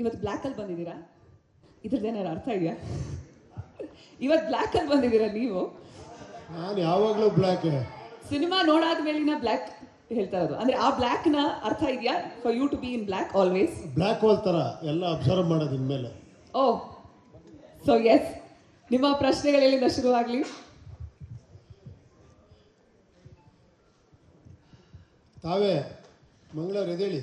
ಇವತ್ತು ಬ್ಲ್ಯಾಕಲ್ಲಿ ಬಂದಿದ್ದೀರಾ? ಇದ್ರದ್ದೇನಾರು ಅರ್ಥ ಇದೆಯಾ? ಇವತ್ತು ಬ್ಲ್ಯಾಕಲ್ಲಿ ಬಂದಿದ್ದೀರಾ ನೀವು? ನಾನು ಯಾವಾಗಲೂ ಬ್ಲ್ಯಾಕ್. ಸಿನಿಮಾ ನೋಡಾದ ಮೇಲಿನ ಬ್ಲ್ಯಾಕ್ ಹೇಳ್ತಾ ಇರೋದು. ಅಂದ್ರೆ ಆ ಬ್ಲ್ಯಾಕ್ನ ಅರ್ಥ ಇದೆಯಾ? For you to be in black always. Black hole ಥರ ಎಲ್ಲ ಅಬ್ಸರ್ವ್ ಮಾಡೋದು ಇನ್ಮೇಲೆ. ಓ, ಸೊ ಎಸ್, ನಿಮ್ಮ ಪ್ರಶ್ನೆಗಳೆಲ್ಲಿಂದ ಶುರುವಾಗಲಿ? ತಾವೇ ಮಂಗಳೂರು ಎದೇಳಿ.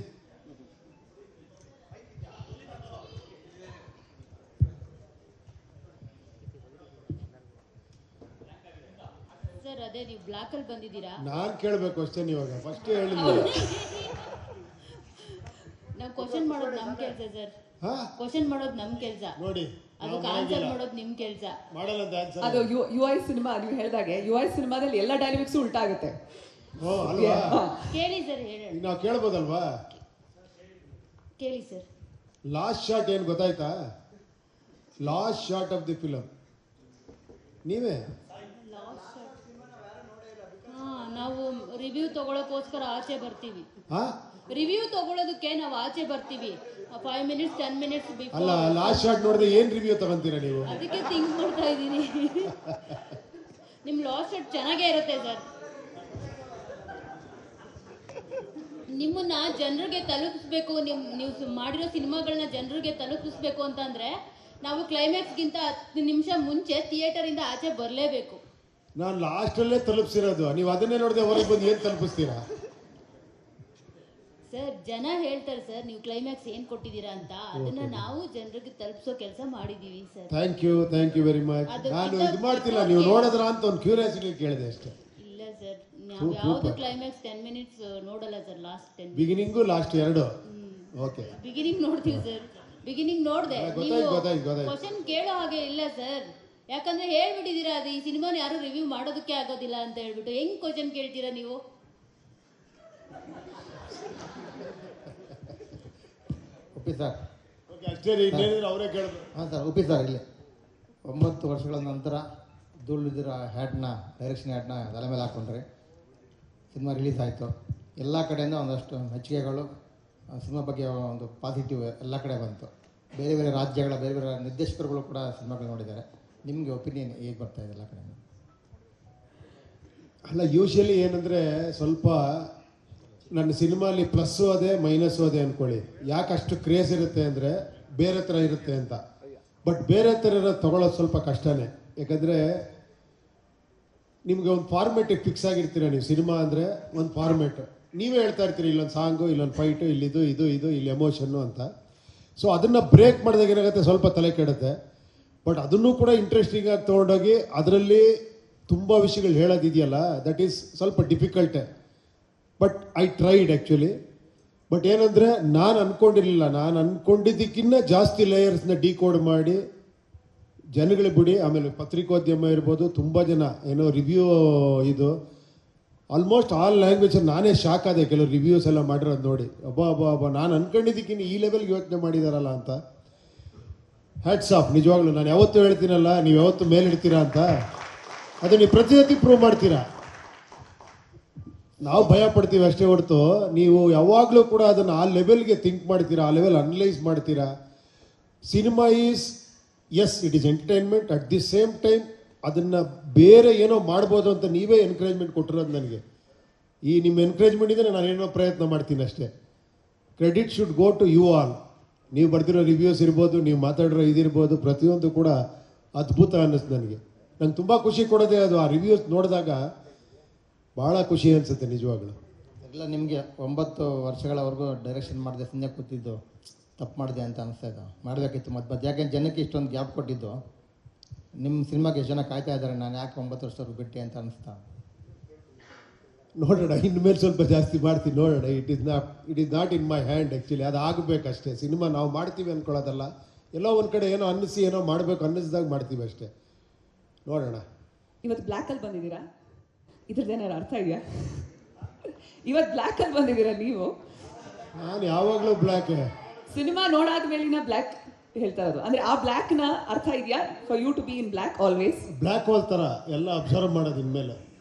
ಸರ್, ಅದೇ ನೀವು ಬ್ಲಾಕ್ ಅಲ್ಲಿ ಬಂದಿದ್ದೀರಾ? ನಾನು ಕೇಳಬೇಕು ಅಷ್ಟೇ. ಇವಾಗ ಫಸ್ಟ್ ಹೇಳಿಲ್ಲ. ನಾವು ಕ್ವಶನ್ ಮಾಡೋದು ನಮ್ ಕೆಲಸ ಸರ್. ಹಾ, ಕ್ವಶನ್ ಮಾಡೋದು ನಮ್ ಕೆಲಸ. ನೋಡಿ, ಅದಕ್ಕೆ ಆನ್ಸರ್ ಮಾಡೋದು ನಿಮ್ ಕೆಲಸ. ಮಾಡಲ್ಲ ಅಂತ ಆನ್ಸರ್. ಅದು ಯು ಐ ಸಿನಿಮಾ, ನೀವು ಹೇಳಿದಾಗೆ ಯು ಐ ಸಿನಿಮಾದಲ್ಲಿ ಎಲ್ಲ ಡೈನಾಮಿಕ್ಸು ಉಲ್ಟಾ ಆಗುತ್ತೆ. ಓ ಅಲ್ವಾ? ಕೇಳಿ ಸರ್, ಹೇಳಿ. ನಾವು ಕೇಳ್ಬೋದಲ್ವಾ? ಕೇಳಿ ಸರ್. ಲಾಸ್ಟ್ ಶಾಟ್ ಏನು ಗೊತ್ತಾಯ್ತಾ? Last shot of the film ನೀವೇ. ನಾವು ರಿವ್ಯೂ ತಗೊಳಕೋಸ್ಕರ ಆಚೆ ಬರ್ತೀವಿ. ಹಾ, ರಿವ್ಯೂ ತಗೊಳ್ಳೋದಕ್ಕೆ ನಾವು ಆಚೆ ಬರ್ತೀವಿ 5 minutes 10 minutes ಅಲ್ಲ, ಬಿಫೋರ್. ಲಾಸ್ಟ್ ಶಾಟ್ ನೋಡಿದ್ರೆ ಏನ್ ರಿವ್ಯೂ ತಗೊಂತೀರಾ ನೀವು? ಅದಕ್ಕೆ ಥಿಂಕ್ ಮಾಡ್ತಾ ಇದ್ದೀನಿ. ನಿಮ್ ಲಾಸ್ಟ್ ಶಾಟ್ ಚೆನ್ನಾಗೇ ಇರುತ್ತೆ ಸರ್. ನಿಮ್ಮನ್ನ ಜನರಿಗೆ ತಲುಪಿಸ್ಬೇಕು, ನೀವು ಮಾಡಿರೋ ಸಿನಿಮಾಗಳನ್ನ ಜನರಿಗೆ ತಲುಪಿಸ್ಬೇಕು ಅಂತಂದ್ರೆ ನಾವು ಕ್ಲೈಮ್ಯಾಕ್ಸ್ಗಿಂತ 10 ನಿಮಿಷ ಮುಂಚೆ ಥಿಯೇಟರ್ ಇಂದ ಆಚೆ ಬರಲೇಬೇಕು. ನಾನು ಲಾಸ್ಟಲ್ಲೇ ತಲುಪಿಸಿರೋದು, ನೀವು ಅದನ್ನೇ ನೋಡಿದೆ ಹೊರಗೆ ಬಂದು ಏನು ತಲುಪಿಸ್ತೀರಾ? ಸರ್, ಜನ ಹೇಳ್ತಾರೆ ಸರ್ ನೀವು ಕ್ಲೈಮ್ಯಾಕ್ಸ್ ಏನ್ ಕೊಟ್ಟಿದ್ದೀರಾ ಅಂತ. ಅದನ್ನ ನಾವು ಜನರಿಗೆ ತಲುಪಿಸೋ ಕೆಲಸ ಮಾಡಿದೀವಿ sir. Thank you very much. ನಾನು ಇದು ಮಾಡ್ತಿಲ್ಲ, ನೀವು ನೋಡಿದ್ರ ಅಂತ ಒಂದು ಕ್ಯೂರಿಯಾಸಿಟಿ ಕೇಳಿದೆ ಅಷ್ಟೇ. ಇಲ್ಲ ಸರ್, ನಾವು ಯಾವ್ದು ಕ್ಲೈಮ್ಯಾಕ್ಸ್ 10 minutes ನೋಡಲ್ಲ ಸರ್. ಲಾಸ್ಟ್ 10 ಬಿಗಿನಿಂಗು ಲಾಸ್ಟ್ ಎರಡು. ಓಕೆ, ಬಿಗಿನಿಂಗ್ ನೋಡ್ತೀವಿ ಸರ್. ಬಿಗಿನಿಂಗ್ ನೋಡ್ದೆ. ನೀವು ಕ್ವಶನ್ ಕೇಳೋ ಹಾಗೆ ಇಲ್ಲ ಸರ್. ಯಾಕಂದ್ರೆ ಹೇಳ್ಬಿಟ್ಟಿದ್ದೀರಾ ಅದು ಈ ಸಿನಿಮಾನ ಯಾರು ರಿವ್ಯೂ ಮಾಡೋದಕ್ಕೆ ಆಗೋದಿಲ್ಲ ಅಂತ ಹೇಳ್ಬಿಟ್ಟು. ಹೆಂಗ್ ಕ್ವಶನ್ ಕೇಳ್ತೀರಾ ನೀವು? ಉಪ್ಪಿ ಸರ್. ಓಕೆ, ಅಷ್ಟೇ ರೀ. ಇನ್ನೇನಿದ್ರೆ ಅವರೇ ಕೇಳಿದ್ರು. ಹಾಂ ಸರ್, ಉಪ್ಪಿ ಸರ್. ಇಲ್ಲಿ 9 ವರ್ಷಗಳ ನಂತರ ಧೂಳಿದಿರ ಹ್ಯಾಟ್ನ, ಡೈರೆಕ್ಷನ್ ಹ್ಯಾಟ್ನ ತಲೆ ಮೇಲೆ ಹಾಕ್ಕೊಂಡ್ರೆ ಸಿನಿಮಾ ರಿಲೀಸ್ ಆಯಿತು. ಎಲ್ಲ ಕಡೆಯಿಂದ ಒಂದಷ್ಟು ಮೆಚ್ಚುಗೆಗಳು, ಸಿನಿಮಾ ಬಗ್ಗೆ ಒಂದು ಪಾಸಿಟಿವ್ ಎಲ್ಲ ಕಡೆ ಬಂತು. ಬೇರೆ ಬೇರೆ ರಾಜ್ಯಗಳ ಬೇರೆ ಬೇರೆ ನಿರ್ದೇಶಕರುಗಳು ಕೂಡ ಸಿನಿಮಾಗಳು ನೋಡಿದ್ದಾರೆ. ನಿಮಗೆ ಒಪಿನಿಯನ್ ಹೇಗೆ ಬರ್ತಾ ಇದೆ ಎಲ್ಲ ಕಡೆ? ಅಲ್ಲ, ಯೂಶಲಿ ಏನಂದರೆ ಸ್ವಲ್ಪ ನನ್ನ ಸಿನಿಮಾಲಿ ಪ್ಲಸ್ಸು ಅದೇ ಮೈನಸ್ಸು ಅದೇ ಅಂದ್ಕೊಳ್ಳಿ. ಯಾಕೆ ಅಷ್ಟು ಕ್ರೇಜ್ ಇರುತ್ತೆ ಅಂದರೆ ಬೇರೆ ಥರ ಇರುತ್ತೆ ಅಂತ. ಬಟ್ ಬೇರೆ ಥರ ತೊಗೊಳೋದು ಸ್ವಲ್ಪ ಕಷ್ಟನೇ. ಯಾಕಂದರೆ ನಿಮಗೆ ಒಂದು ಫಾರ್ಮೇಟಿಗೆ ಫಿಕ್ಸ್ ಆಗಿರ್ತೀರ ನೀವು. ಸಿನಿಮಾ ಅಂದರೆ ಒಂದು ಫಾರ್ಮೇಟ್, ನೀವೇ ಹೇಳ್ತಾ ಇರ್ತೀರಿ ಇಲ್ಲೊಂದು ಸಾಂಗು, ಇಲ್ಲೊಂದು ಫೈಟು, ಇಲ್ಲಿದು ಇದು ಇದು ಇಲ್ಲಿ ಎಮೋಷನ್ನು ಅಂತ. ಸೊ ಅದನ್ನು ಬ್ರೇಕ್ ಮಾಡಿದಾಗ ಏನಾಗುತ್ತೆ, ಸ್ವಲ್ಪ ತಲೆ ಕೆಡುತ್ತೆ. ಬಟ್ ಅದನ್ನು ಕೂಡ ಇಂಟ್ರೆಸ್ಟಿಂಗಾಗಿ ತೊಗೊಂಡೋಗಿ ಅದರಲ್ಲಿ ತುಂಬ ವಿಷಯಗಳು ಹೇಳೋದಿದೆಯಲ್ಲ, ದಟ್ ಈಸ್ ಸ್ವಲ್ಪ ಡಿಫಿಕಲ್ಟೇ. But I tried actually. But ಏನಂದರೆ ನಾನು ಅಂದ್ಕೊಂಡಿರಲಿಲ್ಲ, ನಾನು ಅಂದ್ಕೊಂಡಿದ್ದಕ್ಕಿಂತ ಜಾಸ್ತಿ ಲೇಯರ್ಸ್ನ ಡಿಕೋಡ್ ಮಾಡಿ ಜನಗಳಿಗೆ ಬಿಡಿ. ಆಮೇಲೆ ಪತ್ರಿಕೋದ್ಯಮ ಇರ್ಬೋದು, ತುಂಬ ಜನ ಏನೋ ರಿವ್ಯೂ, ಇದು ಆಲ್ಮೋಸ್ಟ್ ಆಲ್ ಲ್ಯಾಂಗ್ವೇಜ್. ನಾನೇ ಶಾಕ್ ಆದೆ ಕೆಲವು ರಿವ್ಯೂಸ್ ಎಲ್ಲ ಮಾಡಿರೋದು ನೋಡಿ. ಅಬ್ಬಾ, ನಾನು ಅಂದ್ಕೊಂಡಿದ್ದಕ್ಕಿಂತ ಈ ಲೆವೆಲ್ಗೆ ಯೋಚನೆ ಮಾಡಿದಾರಲ್ಲ ಅಂತ. Hats off. ನಿಜವಾಗ್ಲೂ ನಾನು ಯಾವತ್ತೂ ಹೇಳ್ತೀನಲ್ಲ, ನೀವು ಯಾವತ್ತೂ ಮೇಲಿಡ್ತೀರಾ ಅಂತ, ಅದು ನೀವು ಪ್ರತಿಯೊತ್ತಿ ಪ್ರೂವ್ ಮಾಡ್ತೀರಾ. ನಾವು ಭಯ ಪಡ್ತೀವಿ ಅಷ್ಟೇ ಹೊರತು ನೀವು ಯಾವಾಗಲೂ ಕೂಡ ಅದನ್ನು ಆ ಲೆವೆಲ್ಗೆ ಥಿಂಕ್ ಮಾಡ್ತೀರಾ, ಆ ಲೆವೆಲ್ ಅನಲೈಸ್ ಮಾಡ್ತೀರಾ. Cinema is, yes, it is entertainment. At the same time ಅದನ್ನು ಬೇರೆ ಏನೋ ಮಾಡ್ಬೋದು ಅಂತ ನೀವೇ ಎನ್ಕರೇಜ್ಮೆಂಟ್ ಕೊಟ್ಟಿರೋದು ನನಗೆ. ಈ ನಿಮ್ಮ ಎನ್ಕರೇಜ್ಮೆಂಟಿಂದ ನಾನು ಏನೋ ಪ್ರಯತ್ನ ಮಾಡ್ತೀನಿ ಅಷ್ಟೇ. Credit should go to you all. ನೀವು ಬರ್ದಿರೋ ರಿವ್ಯೂಸ್ ಇರ್ಬೋದು, ನೀವು ಮಾತಾಡಿರೋ ಇದಿರ್ಬೋದು, ಪ್ರತಿಯೊಂದು ಕೂಡ ಅದ್ಭುತ ಅನ್ನಿಸ್ತು ನನಗೆ. ನಂಗೆ ತುಂಬ ಖುಷಿ ಕೊಡೋದೇ ಅದು. ಆ ರಿವ್ಯೂಸ್ ನೋಡಿದಾಗ ಭಾಳ ಖುಷಿ ಅನಿಸುತ್ತೆ ನಿಜವಾಗ್ಲೂ. ಎಲ್ಲ ನಿಮಗೆ 9 ವರ್ಷಗಳವರೆಗೂ ಡೈರೆಕ್ಷನ್ ಮಾಡಿದೆ, ಸುಮ್ಮನೆ ಕೂತಿದ್ದು ತಪ್ಪು ಮಾಡಿದೆ ಅಂತ ಅನಿಸ್ತಾ ಇದ್ದು. ಮಾಡಬೇಕಿತ್ತು ಮತ್ತೆ. ಯಾಕೆ ಜನಕ್ಕೆ ಇಷ್ಟೊಂದು ಗ್ಯಾಪ್ ಕೊಟ್ಟಿದ್ದು? ನಿಮ್ಮ ಸಿನಿಮಾಗೆ ಎಷ್ಟು ಜನ ಕಾಯ್ತಾ ಇದ್ದಾರೆ, ನಾನು ಯಾಕೆ 9 ವರ್ಷದವರೆಗೂ ಬಿಟ್ಟೆ ಅಂತ ಅನಿಸ್ತಾ? ನೋಡೋಣ, ಇನ್ಮೇಲೆ ಸ್ವಲ್ಪ ಜಾಸ್ತಿ ಮಾಡ್ತೀನಿ, ನೋಡೋಣ. It is not in my hand actually. ಅದು ಆಗಬೇಕಷ್ಟೇ. ಸಿನಿಮಾ ನಾವು ಮಾಡ್ತೀವಿ ಅಂದ್ಕೊಳ್ಳೋದಲ್ಲ, ಎಲ್ಲೋ ಒಂದು ಕಡೆ ಏನೋ ಅನ್ನಿಸಿ ಏನೋ ಮಾಡಬೇಕು ಅನ್ನಿಸ್ದಾಗ ಮಾಡ್ತೀವಿ ಅಷ್ಟೇ. ನೋಡೋಣ. ಇವತ್ತು ಬ್ಲ್ಯಾಕಲ್ಲಿ ಬಂದಿದ್ದೀರಾ? ಇದ್ರದ್ದೇನಾರು ಅರ್ಥ ಇದೆಯಾ? ಇವತ್ತು ಬ್ಲ್ಯಾಕಲ್ಲಿ ಬಂದಿದ್ದೀರಾ ನೀವು? ನಾನು ಯಾವಾಗಲೂ ಬ್ಲ್ಯಾಕ್. ಸಿನಿಮಾ ನೋಡಾದ ಮೇಲಿನ ಬ್ಲ್ಯಾಕ್ ಹೇಳ್ತಾ ಇರೋದು. ಅಂದ್ರೆ ಆ ಬ್ಲ್ಯಾಕ್ನ ಅರ್ಥ ಇದೆಯಾ? For you to be in black always. Black hole ಥರ ಎಲ್ಲ ಅಬ್ಸರ್ವ್ ಮಾಡೋದು ಇನ್ಮೇಲೆ.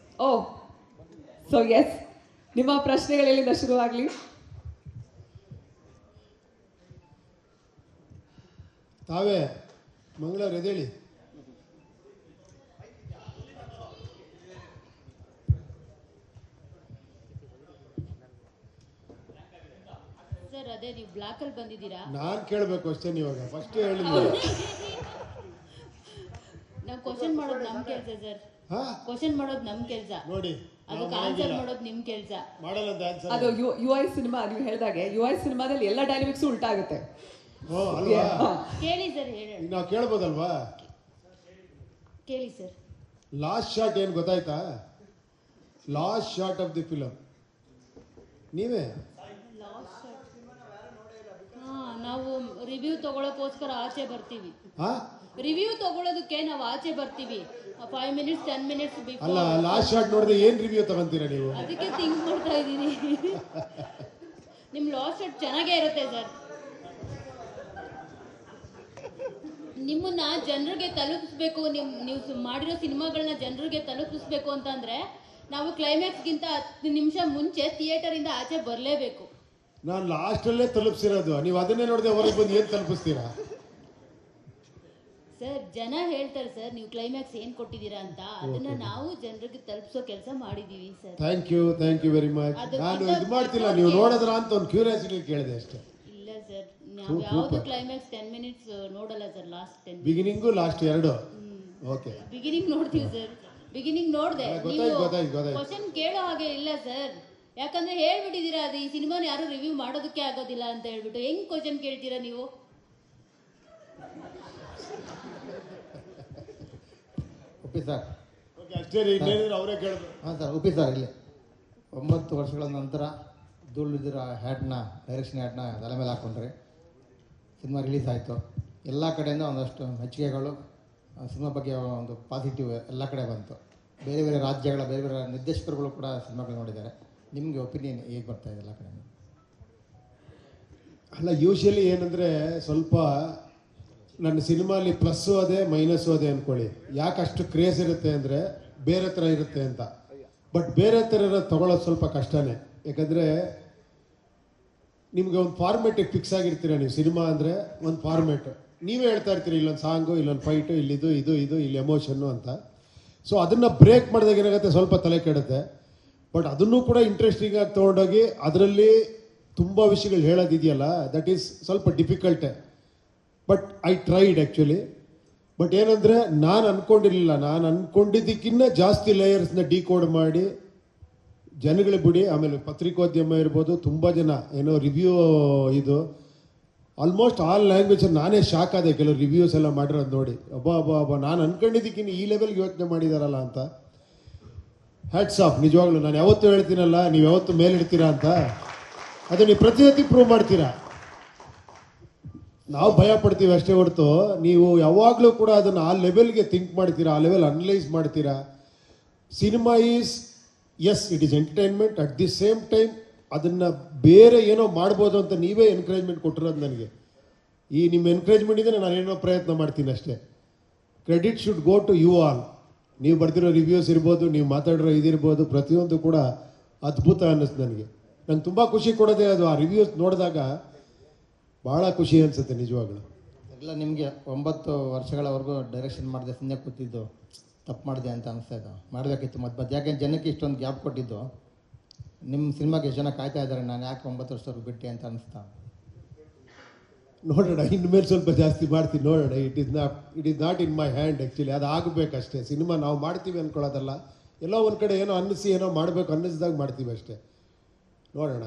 ಓ, ಸೊ ಎಸ್, ನಿಮ್ಮ ಪ್ರಶ್ನೆಗಳೆಲ್ಲಿಂದ ಶುರುವಾಗಲಿ? ತಾವೇ ಮಂಗಳೂರು ಎದೇಳಿ. ಸರ್ ಅದೇ ನೀವು ಬ್ಲಾಕ್ ಅಲ್ಲಿ ಬಂದಿದ್ದೀರಾ. ನಾನು ಕೇಳಬೇಕು ಕ್ವಶನ್ ಇವಾಗ, ಫಸ್ಟ್ ಹೇಳಿಲ್ಲ. ನಾವು ಕ್ವಶನ್ ಮಾಡೋದು ನಮ್ ಕೆಲಸ ಸರ್. ಕ್ವಶನ್ ಮಾಡೋದು ನಮ್ ಕೆಲಸ, ನೋಡಿ ಅದಕ್ಕೆ ಆನ್ಸರ್ ಮಾಡೋದು ನಿಮ್ ಕೆಲಸ. ಮಾಡಲ್ಲ ಅಂತ ಆನ್ಸರ್. ಅದು ಯು ಐ ಸಿನಿಮಾ ನೀವು ಹೇಳಿದಾಗೆ ಯು ಐ ಸಿನಿಮಾದಲ್ಲಿ ಎಲ್ಲ ಡೈನಾಮಿಕ್ಸು ಉಲ್ಟಾ ಆಗುತ್ತೆ. ಅಲ್ವಾ? ಕೇಳಿ ಸರ್, ಹೇಳಿ. ನಾವು ಕೇಳ್ಬೋದಲ್ವಾ? ಕೇಳಿ ಸರ್. ಲಾಸ್ಟ್ ಶಾಟ್ ಏನು ಗೊತ್ತಾಯ್ತಾ? Last shot of the film ನೀವೇ. ನಾವು ರಿವ್ಯೂ ತಗೊಳಕೋಸ್ಕರ ಆಚೆ ಬರ್ತೀವಿ. ಹಾ, ರಿವ್ಯೂ ತಗೊಳ್ಳೋದಕ್ಕೆ ನಾವು ಆಚೆ ಬರ್ತೀವಿ 5 ಮಿನಿಟ್ಸ್ 10 ಮಿನಿಟ್ಸ್ ಬಿಫೋರ್. ಅಲ್ಲ, ಲಾಸ್ಟ್ ಶಾಟ್ ನೋಡಿದ್ರೆ ಏನ್ ರಿವ್ಯೂ ತಗೊಂತೀರಾ ನೀವು? ಅದಕ್ಕೆ ಥಿಂಕ್ ಮಾಡ್ತಾ ಇದ್ದೀನಿ. ನಿಮ್ ಲಾಸ್ಟ್ ಶಾಟ್ ಚೆನ್ನಾಗೇ ಇರುತ್ತೆ ಸರ್. ನಿಮ್ಮನ್ನ ಜನರಿಗೆ ತಲುಪಿಸ್ಬೇಕು, ನೀವು ಮಾಡಿರೋ ಸಿನಿಮಾಗಳನ್ನ ಜನರಿಗೆ ತಲುಪಿಸ್ಬೇಕು ಅಂತಂದ್ರೆ ನಾವು ಕ್ಲೈಮ್ಯಾಕ್ಸ್ಗಿಂತ 10 ನಿಮಿಷ ಮುಂಚೆ ಥಿಯೇಟರ್ ಇಂದ ಆಚೆ ಬರಲೇಬೇಕು. ನಾನು ಲಾಸ್ಟಲ್ಲೇ ತಲುಪಿಸಿರೋದು, ನೀವು ಅದನ್ನೇ ನೋಡಿದೆ ಹೊರಗೆ ಬಂದು ಏನು ತಲುಪಿಸ್ತೀರಾ? ಸರ್ ಜನ ಹೇಳ್ತಾರೆ ಸರ್ ನೀವು ಕ್ಲೈಮ್ಯಾಕ್ಸ್ ಏನ್ ಕೊಟ್ಟಿದ್ದೀರಾ ಅಂತ, ಅದನ್ನ ನಾವು ಜನರಿಗೆ ತಲುಪಿಸೋ ಕೆಲಸ ಮಾಡಿದೀವಿ sir. Thank you very much. ನಾನು ಇದು ಮಾಡ್ತಿಲ್ಲ, ನೀವು ನೋಡಿದ್ರ ಅಂತ ಒಂದು ಕ್ಯೂರಿಯಾಸಿಟಿ ಕೇಳಿದೆ ಅಷ್ಟೇ. ಇಲ್ಲ ಸರ್, ನಾವು ಯಾವುದು ಕ್ಲೈಮ್ಯಾಕ್ಸ್ 10 ಮಿನಿಟ್ಸ್ ನೋಡಲ್ಲ ಸರ್. ಲಾಸ್ಟ್ 10 ಬಿಗಿನಿಂಗು ಲಾಸ್ಟ್ ಎರಡು. ಓಕೆ, ಬಿಗಿನಿಂಗ್ ನೋಡ್ತೀವಿ ಸರ್. ಬಿಗಿನಿಂಗ್ ನೋಡ್ದೆ, ಗೊತ್ತಾಯ್ತು. ಕ್ವಶನ್ ಕೇಳೋ ಹಾಗೆ ಇಲ್ಲ ಸರ್. ಯಾಕಂದ್ರೆ ಹೇಳ್ಬಿಟ್ಟಿದ್ದೀರಾ ಅದು ಈ ಸಿನಿಮಾನ ಯಾರು ರಿವ್ಯೂ ಮಾಡೋದಕ್ಕೆ ಆಗೋದಿಲ್ಲ ಅಂತ ಹೇಳ್ಬಿಟ್ಟು ಹೆಂಗ್ ಕ್ವಶನ್ ಕೇಳ್ತೀರಾ ನೀವು? ಉಪ್ಪಿ ಸರ್. ಓಕೆ, ಅಷ್ಟೇ ರೀ, ಇನ್ನೇನಿದ್ರೆ ಅವರೇ ಕೇಳಬೇಕು. ಹಾಂ ಸರ್, ಉಪ್ಪಿ ಸರ್. ಇಲ್ಲಿ 9 ವರ್ಷಗಳ ನಂತರ ಧೂಳಿದಿರೋ ಹ್ಯಾಟ್ನ, ಡೈರೆಕ್ಷನ್ ಹ್ಯಾಟ್ನ ತಲೆ ಮೇಲೆ ಹಾಕ್ಕೊಂಡ್ರಿ. ಸಿನಿಮಾ ರಿಲೀಸ್ ಆಯಿತು. ಎಲ್ಲ ಕಡೆಯಿಂದ ಒಂದಷ್ಟು ಮೆಚ್ಚುಗೆಗಳು, ಸಿನಿಮಾ ಬಗ್ಗೆ ಒಂದು ಪಾಸಿಟಿವ್ ಎಲ್ಲ ಕಡೆ ಬಂತು. ಬೇರೆ ಬೇರೆ ರಾಜ್ಯಗಳ ಬೇರೆ ಬೇರೆ ನಿರ್ದೇಶಕರುಗಳು ಕೂಡ ಸಿನಿಮಾಗಳು ನೋಡಿದ್ದಾರೆ. ನಿಮಗೆ ಒಪಿನಿಯನ್ ಹೇಗೆ ಬರ್ತಾ ಇದೆ ಎಲ್ಲ ಕಡೆ? ಅಲ್ಲ, ಯೂಶಲಿ ಏನಂದರೆ ಸ್ವಲ್ಪ ನನ್ನ ಸಿನಿಮಾಲಿ ಪ್ಲಸ್ಸು ಅದೇ ಮೈನಸ್ಸು ಅದೇ ಅಂದ್ಕೊಳ್ಳಿ. ಯಾಕೆ ಅಷ್ಟು ಕ್ರೇಜ್ ಇರುತ್ತೆ ಅಂದರೆ ಬೇರೆ ಥರ ಇರುತ್ತೆ ಅಂತ. ಬಟ್ ಬೇರೆ ಥರ ಇರೋದು ತೊಗೊಳೋದು ಸ್ವಲ್ಪ ಕಷ್ಟನೇ. ಯಾಕಂದರೆ ನಿಮಗೆ ಒಂದು ಫಾರ್ಮೇಟಿಗೆ ಫಿಕ್ಸ್ ಆಗಿರ್ತೀರ ನೀವು. ಸಿನಿಮಾ ಅಂದರೆ ಒಂದು ಫಾರ್ಮೇಟು, ನೀವೇ ಹೇಳ್ತಾ ಇರ್ತೀರಿ ಇಲ್ಲೊಂದು ಸಾಂಗು, ಇಲ್ಲೊಂದು ಫೈಟು, ಇಲ್ಲಿದು ಇಲ್ಲಿ ಎಮೋಷನ್ನು ಅಂತ. ಸೊ ಅದನ್ನು ಬ್ರೇಕ್ ಮಾಡಿದಾಗ ಏನಾಗುತ್ತೆ, ಸ್ವಲ್ಪ ತಲೆ ಕೆಡುತ್ತೆ. ಬಟ್ ಅದನ್ನು ಕೂಡ ಇಂಟ್ರೆಸ್ಟಿಂಗ್ ಆಗಿ ತೊಗೊಂಡೋಗಿ ಅದರಲ್ಲಿ ತುಂಬ ವಿಷಯಗಳು ಹೇಳೋದಿದೆಯಲ್ಲ, ದಟ್ ಈಸ್ ಸ್ವಲ್ಪ ಡಿಫಿಕಲ್ಟೇ. But I tried actually. But ಏನಂದರೆ ನಾನು ಅಂದ್ಕೊಂಡಿರಲಿಲ್ಲ, ನಾನು ಅಂದ್ಕೊಂಡಿದ್ದಕ್ಕಿಂತ ಜಾಸ್ತಿ ಲೇಯರ್ಸ್ನ ಡಿಕೋಡ್ ಮಾಡಿ ಜನಗಳಿಗೆ ಬಿಡಿ. ಆಮೇಲೆ ಪತ್ರಿಕೋದ್ಯಮ ಇರ್ಬೋದು, ತುಂಬ ಜನ ಏನೋ ರಿವ್ಯೂ ಇದು ಆಲ್ಮೋಸ್ಟ್ ಆಲ್ ಲ್ಯಾಂಗ್ವೇಜ್. ನಾನೇ ಶಾಕ್ ಆದೆ ಕೆಲವು ರಿವ್ಯೂಸ್ ಎಲ್ಲ ಮಾಡಿರೋದು ನೋಡಿ. ಅಬ್ಬಾ ನಾನು ಅಂದ್ಕೊಂಡಿದ್ದಕ್ಕಿಂತ ಈ ಲೆವೆಲ್ಗೆ ಯೋಚನೆ ಮಾಡಿದಾರಲ್ಲ ಅಂತ. ಹ್ಯಾಟ್ಸ್ ಆಫ್ ನಿಜವಾಗ್ಲೂ. ನಾನು ಯಾವತ್ತೂ ಹೇಳ್ತೀನಲ್ಲ, ನೀವು ಯಾವತ್ತೂ ಮೇಲಿಡ್ತೀರಾ ಅಂತ, ಅದು ನೀವು ಪ್ರತಿ ಪ್ರೂವ್ ಮಾಡ್ತೀರಾ. ನಾವು ಭಯ ಪಡ್ತೀವಿ ಅಷ್ಟೇ ಹೊರತು ನೀವು ಯಾವಾಗಲೂ ಕೂಡ ಅದನ್ನು ಆ ಲೆವೆಲ್ಗೆ ಥಿಂಕ್ ಮಾಡ್ತೀರಾ, ಆ ಲೆವೆಲ್ ಅನಲೈಸ್ ಮಾಡ್ತೀರಾ. Cinema is yes, it is entertainment. At the same time ಅದನ್ನು ಬೇರೆ ಏನೋ ಮಾಡ್ಬೋದು ಅಂತ ನೀವೇ ಎನ್ಕರೇಜ್ಮೆಂಟ್ ಕೊಟ್ಟಿರೋದು ನನಗೆ. ಈ ನಿಮ್ಮ ಎನ್ಕರೇಜ್ಮೆಂಟಿಂದ ನಾನೇನೋ ಪ್ರಯತ್ನ ಮಾಡ್ತೀನಿ ಅಷ್ಟೇ. Credit should go to you all. ನೀವು ಬರ್ದಿರೋ ರಿವ್ಯೂಸ್ ಇರ್ಬೋದು, ನೀವು ಮಾತಾಡಿರೋ ಇದಿರ್ಬೋದು, ಪ್ರತಿಯೊಂದು ಕೂಡ ಅದ್ಭುತ ಅನ್ನಿಸ್ತು ನನಗೆ. ನಂಗೆ ತುಂಬ ಖುಷಿ ಕೊಡೋದೇ ಅದು. ಆ ರಿವ್ಯೂಸ್ ನೋಡಿದಾಗ ಭಾಳ ಖುಷಿ ಅನಿಸುತ್ತೆ ನಿಜವಾಗ್ಲೂ. ಎಲ್ಲ ನಿಮಗೆ 9 ವರ್ಷಗಳವರೆಗೂ ಡೈರೆಕ್ಷನ್ ಮಾಡಿದೆ, ಸುಮ್ಮನೆ ಕೂತಿದ್ದು ತಪ್ಪು ಮಾಡಿದೆ ಅಂತ ಅನಿಸ್ತಾ ಇದ್ದು. ಮಾಡಬೇಕಿತ್ತು ಮತ್ತೆ ಯಾಕೆ ಜನಕ್ಕೆ ಇಷ್ಟೊಂದು ಗ್ಯಾಪ್ ಕೊಟ್ಟಿದ್ದು? ನಿಮ್ಮ ಸಿನಿಮಾಗೆ ಎಷ್ಟು ಜನ ಕಾಯ್ತಾ ಇದ್ದಾರೆ, ನಾನು ಯಾಕೆ 9 ವರ್ಷದವರೆಗೂ ಬಿಟ್ಟೆ ಅಂತ ಅನಿಸ್ತಾ? ನೋಡೋಣ, ಇನ್ಮೇಲೆ ಸ್ವಲ್ಪ ಜಾಸ್ತಿ ಮಾಡ್ತೀನಿ, ನೋಡೋಣ. It is not in my hand actually. ಅದು ಆಗಬೇಕಷ್ಟೇ. ಸಿನಿಮಾ ನಾವು ಮಾಡ್ತೀವಿ ಅಂದ್ಕೊಳ್ಳೋದಲ್ಲ, ಎಲ್ಲೋ ಒಂದು ಕಡೆ ಏನೋ ಅನ್ನಿಸಿ ಏನೋ ಮಾಡಬೇಕು ಅನ್ನಿಸಿದಾಗ ಮಾಡ್ತೀವಿ ಅಷ್ಟೇ. ನೋಡೋಣ.